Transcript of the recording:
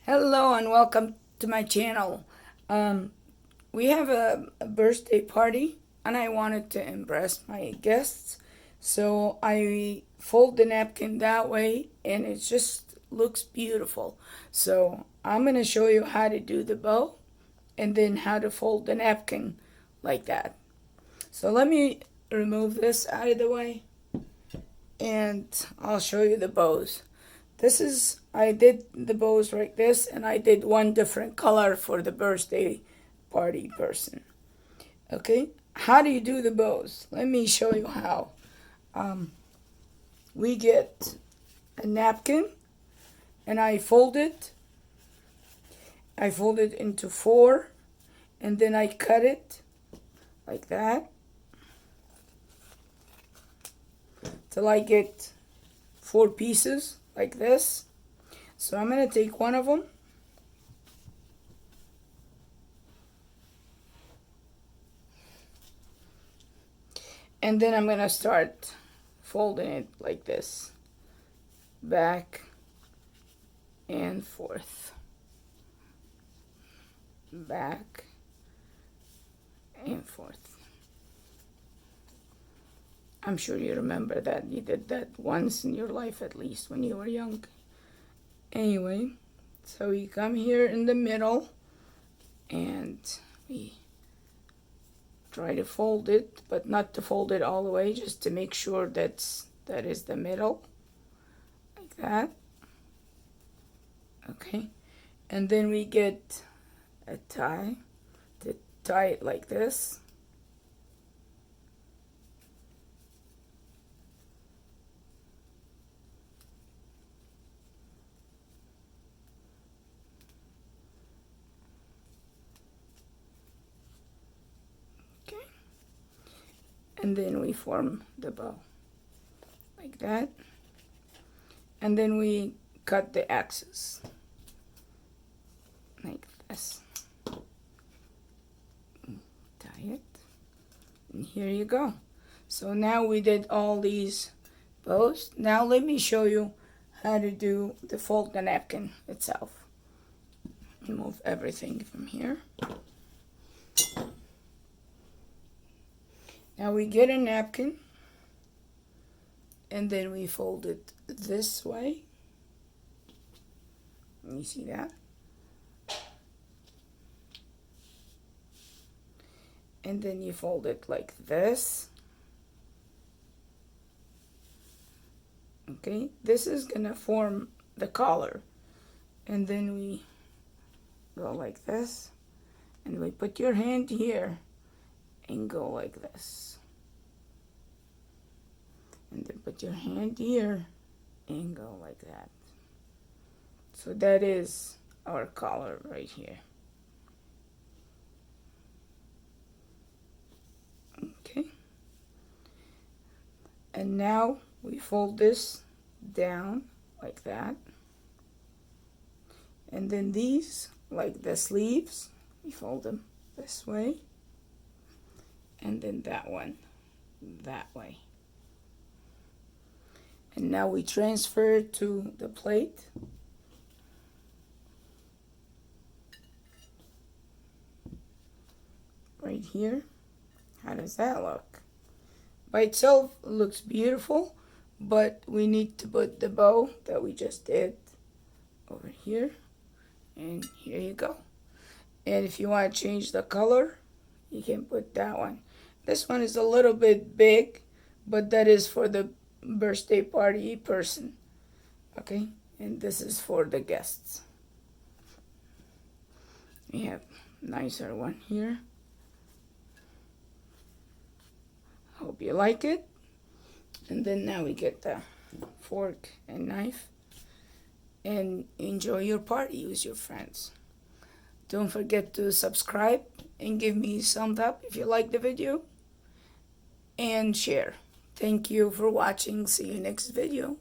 Hello and welcome to my channel. We have a birthday party and I wanted to impress my guests. So I fold the napkin that way and it just looks beautiful. So I'm going to show you how to do the bow and then how to fold the napkin like that. So let me remove this out of the way and I'll show you the bows. I did the bows like this, and I did one different color for the birthday party person. Okay, how do you do the bows? Let me show you how. We get a napkin, and I fold it. I fold it into four, and then I cut it like that till I get four pieces like this. So I'm going to take one of them and then I'm going to start folding it like this, back and forth, back and forth. I'm sure you remember that. You did that once in your life at least when you were young. Anyway, so we come here in the middle and we try to fold it, but not to fold it all the way, just to make sure that is the middle, like that. Okay, and then we get a tie to tie it like this. And then we form the bow like that, and then we cut the axes like this, tie it, and here you go. So now we did all these bows. Now let me show you how to do the fold the napkin itself. Remove everything from here. Now we get a napkin and then we fold it this way. You see that? And then you fold it like this. Okay, this is gonna form the collar. And then we go like this. And we put your hand here and go like this, and then put your hand here and go like that. So that is our collar right here. Okay, and now we fold this down like that, and then these, like the sleeves, we fold them this way, and then that one that way. And now we transfer it to the plate. Right here. How does that look? By itself, it looks beautiful, but we need to put the bow that we just did over here. And here you go. And if you want to change the color, you can put that one. This one is a little bit big, but that is for the birthday party person. Okay, and this is for the guests. We have a nicer one here. Hope you like it. And then now we get the fork and knife and enjoy your party with your friends. Don't forget to subscribe and give me a thumbs up if you like the video, and share. Thank you for watching. See you next video.